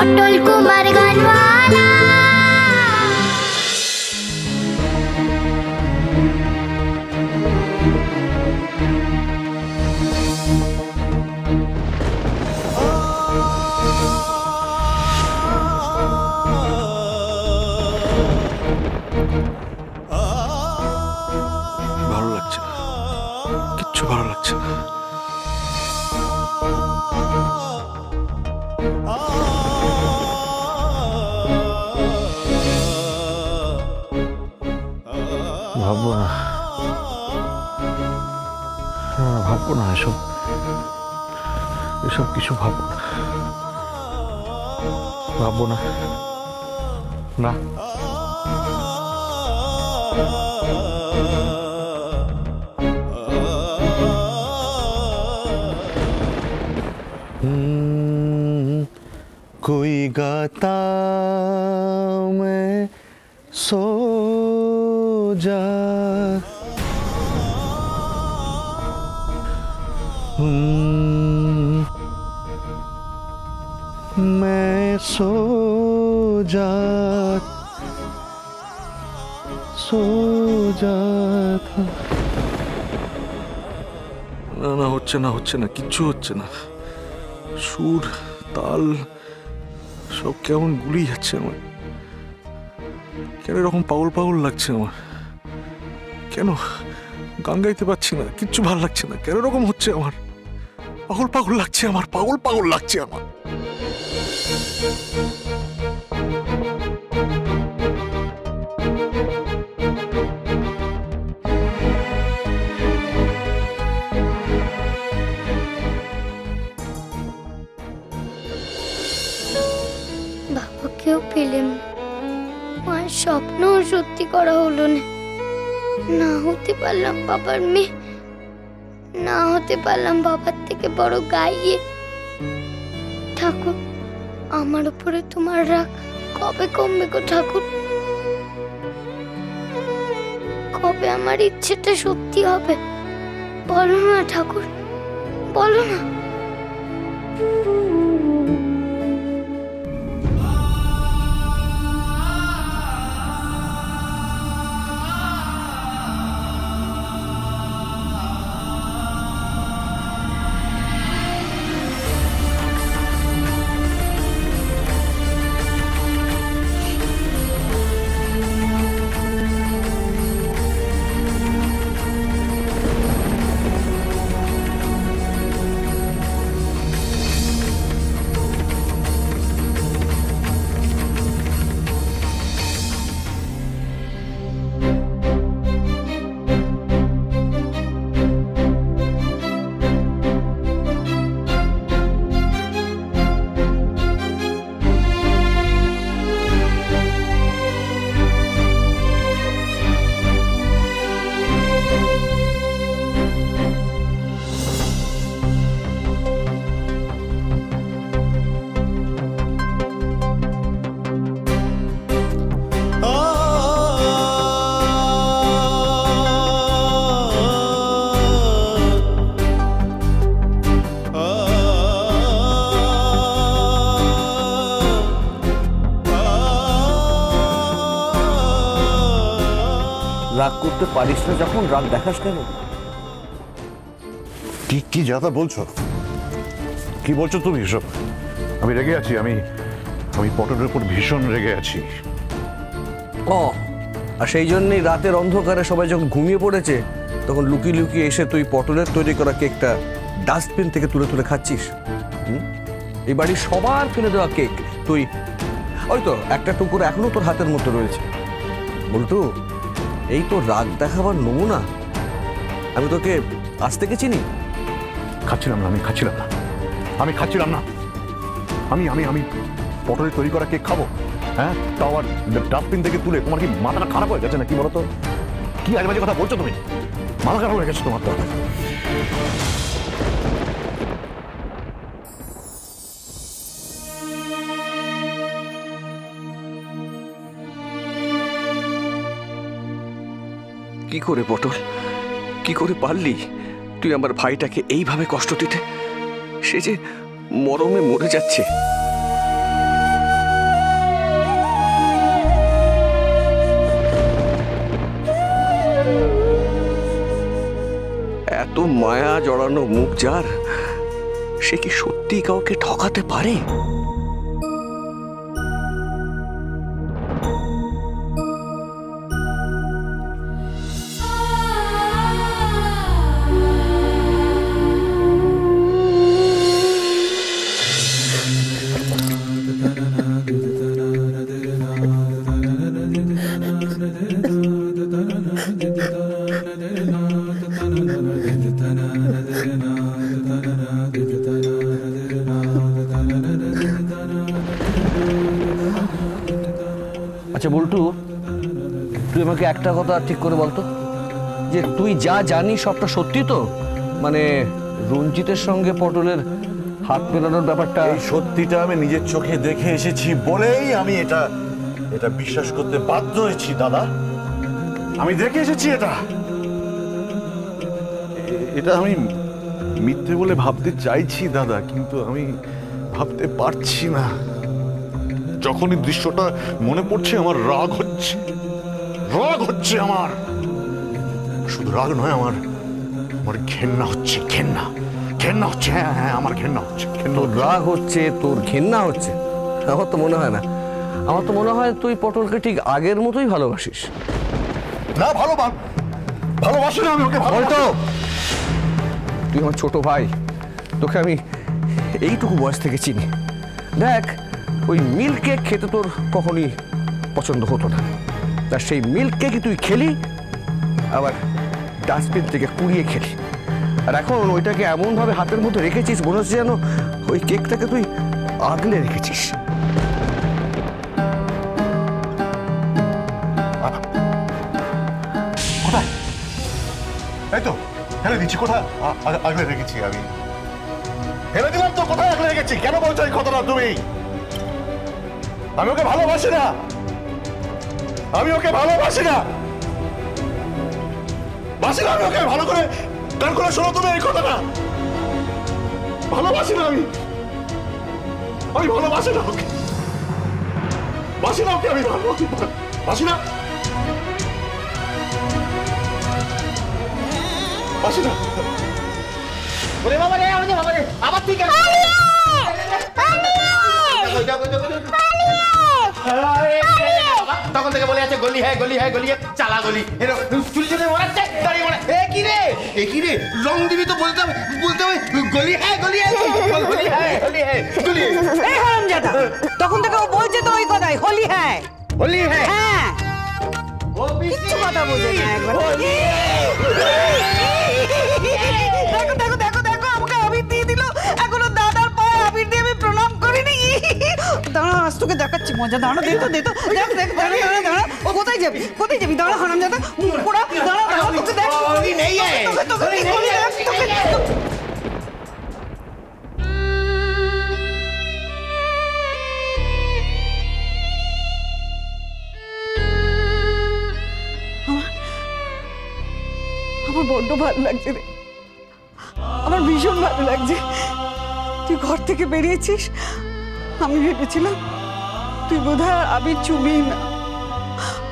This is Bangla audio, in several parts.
পটল কুমার গানওয়ালা। ভালো লাগছে না, কিচ্ছু ভালো লাগছে না। ভাববো না, ভাববো না এসব, এসব কিছু ভাববো না, ভাববো না, না। कोई गाता मैं सो जा, मैं सो जाता। না না, হচ্ছে না, হচ্ছে না, কিচ্ছু হচ্ছে না। সুর তাল সব কেমন গুলিয়ে যাচ্ছে আমার। কেন এরকম পাগল পাগল লাগছে আমার? কেন গান গাইতে পারছি না, কিচ্ছু ভালো লাগছে না, কেন এরকম হচ্ছে আমার? পাগল পাগল লাগছে আমার, পাগল পাগল লাগছে আমার। বাবাকেও পেলাম, মায়ের স্বপ্নও সত্যি করা হলো না। না হতে পারলাম বাবার মেয়ে, না হতে পারলাম বাবার থেকে বড় গাইয়ে। ঠাকুর, আমার উপরে তোমার রাগ কবে কমবে গো ঠাকুর? কবে আমার ইচ্ছেটা সত্যি হবে? বলো না ঠাকুর, বলো না। রাগ করতে পারিস না যখন, রাগ দেখাস কেন? কি যাতা বলছো, কি বলছো তুমি এসব? আমি রেগে আছি, আমি পটলের উপর ভীষণ রেগে আছি। ও, আর সেই জন্যই রাতের অন্ধকারে সবাই যখন ঘুমিয়ে পড়েছে তখন লুকিয়ে লুকিয়ে এসে তুই পটলের তৈরি করা কেকটা ডাস্টবিন থেকে তুলে তুলে খাচ্ছিস। এই বাড়ির সবার ফেলে দেওয়া কেক তুই, ওই তো একটা টুকরো এখনো তোর হাতের মতো রয়েছে। বলটু, এই তো রাগ দেখাবার নমুনা। আমি তোকে আজ থেকে চিনি। খাচ্ছিলাম না, আমি খাচ্ছিলাম না, আমি পটলের তৈরি করা কেক খাবো? হ্যাঁ, তাও আবার ডাস্টবিন থেকে তুলে। তোমার কি মাথাটা খারাপ হয়ে গেছে না? কি বলতো, কি আজে বাজে কথা বলছো তুমি? মাথা খারাপ হয়ে গেছে তোমার তো। কি করে পটল, কি করে পারলি তুই আমার ভাইটাকে এইভাবে কষ্ট দিতে? সে যে মরমে মরে যাচ্ছে। এত মায়া জড়ানো মুখ যার, সে কি সত্যি কাউকে ঠকাতে পারে? আচ্ছা বল্টু, তুই আমাকে একটা কথা ঠিক করে বলতো, যে তুই যা জানিস সবটা সত্যি তো? মানে রঞ্জিতের সঙ্গে পটলের হাত মেলানোর ব্যাপারটা? এই সত্যিটা আমি নিজের চোখে দেখে এসেছি বলেই আমি এটা বিশ্বাস করতে বাধ্য হয়েছি দাদা। আমি দেখে এসেছি এটা আমি মিথ্যে বলে ভাবতে চাইছি দাদা, কিন্তু আমি ভাবতে পারছি না। যখনই দৃশ্যটা মনে পড়ছে আমার রাগ হচ্ছে আমার। শুধু রাগ নয়, আমার ঘেন্না হচ্ছে, ঘেন্না হচ্ছে। হ্যাঁ, আমার ঘেন্না হচ্ছে। তোর রাগ হচ্ছে, তোর ঘেন্না হচ্ছে? আমার তো মনে হয় না। আমার তো মনে হয় তুই পটলকে ঠিক আগের মতোই ভালোবাসিস। না, ভালোবাসি না আমি ওকে। বলতো, তুই আমার ছোট ভাই, তোকে আমি এইটুকু বয়স থেকে চিনি। দেখ, ওই মিল্ক কেক খেতে তোর কখনই পছন্দ হতো না, তা সেই মিল্ক কেকই তুই খেলি, আবার ডাস্টবিন থেকে কুড়িয়ে খেলি। আর এখন ওইটাকে এমনভাবে হাতের মধ্যে রেখেছিস, মনে হচ্ছে যেন ওই কেকটাকে তুই আগলে রেখেছিস। কোথায়? এই তো ফেলে দিচ্ছি। কোথায় আগলে রেখেছি? আমি ফেলে দিলাম তো। কোথায় আগলে রেখেছি? কেন বলছো এই কথাটা তুমি? আমি ওকে ভালোবাসি না। আমি ওকে ভালোবাসি না। আমি ওকে ভালো করে গান করে শোনো তুমি এই কথাটা। ভালোবাসি না আমি ভালোবাসি না ওকে। বাসি না ওকে, আমি বাসি না। বাসি না। ওরে বাবা রে, আমাদের বাবা রে, আবার তুই কেন? তখন থেকে বলে আছে গলি হ্যাঁ, চালা গলি। চুল চুলে মরাচ্ছে, দাঁড়িয়ে মরা। এ কি রে, রং দিবি তো বলতে হবে গলি হ্যাঁ, গলি হ্যাঁ। এই হারামজাদা, তখন থেকে ও বলছে তো ওই কথাই, হোলি হ্যাঁ। হ্যাঁ, কিচ্ছু কথা বোঝে না একবার। দেখো আমাকে আবির দিয়ে দিল। এখনো দাদার পায়ে আবির দিয়ে আমি প্রণাম করিনি। দাঁড়া, আজ তোকে দেখাচ্ছি মজা। দাঁড়া, দেখ দেখ, দাঁড়া। কোথায় যাবি? দাঁড়া হারামজাদা, মুখ পোড়া। দাঁড়া, তোকে দেখ। আমার বড্ড ভালো লাগছে রে, আমার ভীষণ ভালো লাগছে। তুই ঘর থেকে বেরিয়েছিস, আমি ভেবেছিলাম তুই বোধহয় আবির চুবি না।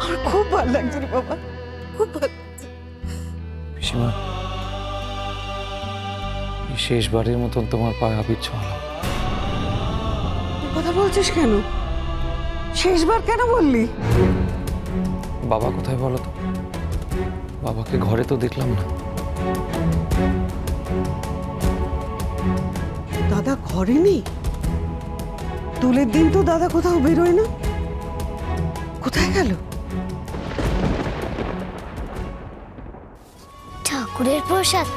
আমার খুব ভালো লাগছে রে বাবা, খুব ভালো লাগছে। পিসিমা, শেষবারের মতন তোমার পায়ে আবির ছোঁয়ালাম। কথা বলছিস কেন? শেষবার কেন বললি? বাবা কোথায় বলো তো? বাবাকে ঘরে তো দেখলাম না। দাদা ঘরে নেই? দোলের দিন তো দাদা কোথাও বেরোয় না, কোথায় গেল? ঠাকুরের প্রসাদ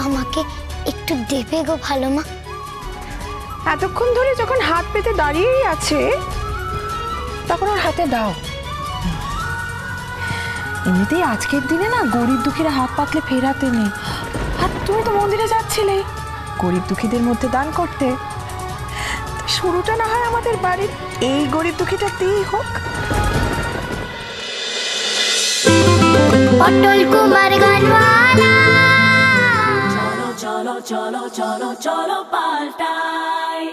আমাকে একটু দেবে গো ভালো মা। এতক্ষণ ধরে যখন হাত পেতে দাঁড়িয়েই আছে, তখন ওর হাতে দাও। এমনিতেই আজকের দিনে না গরিব দুঃখীরা হাত পাতলে ফেরাতে নেই। আর তুমি তো মন্দিরে যাচ্ছিলে গরিব দুঃখীদের মধ্যে দান করতে। শুরুটা না হয় আমাদের বাড়ির এই গরিব দুঃখীটা দিয়েই হোক। পটল কুমার গানওয়ালা। চলো চলো চলো চলো চলো পাল্টাই।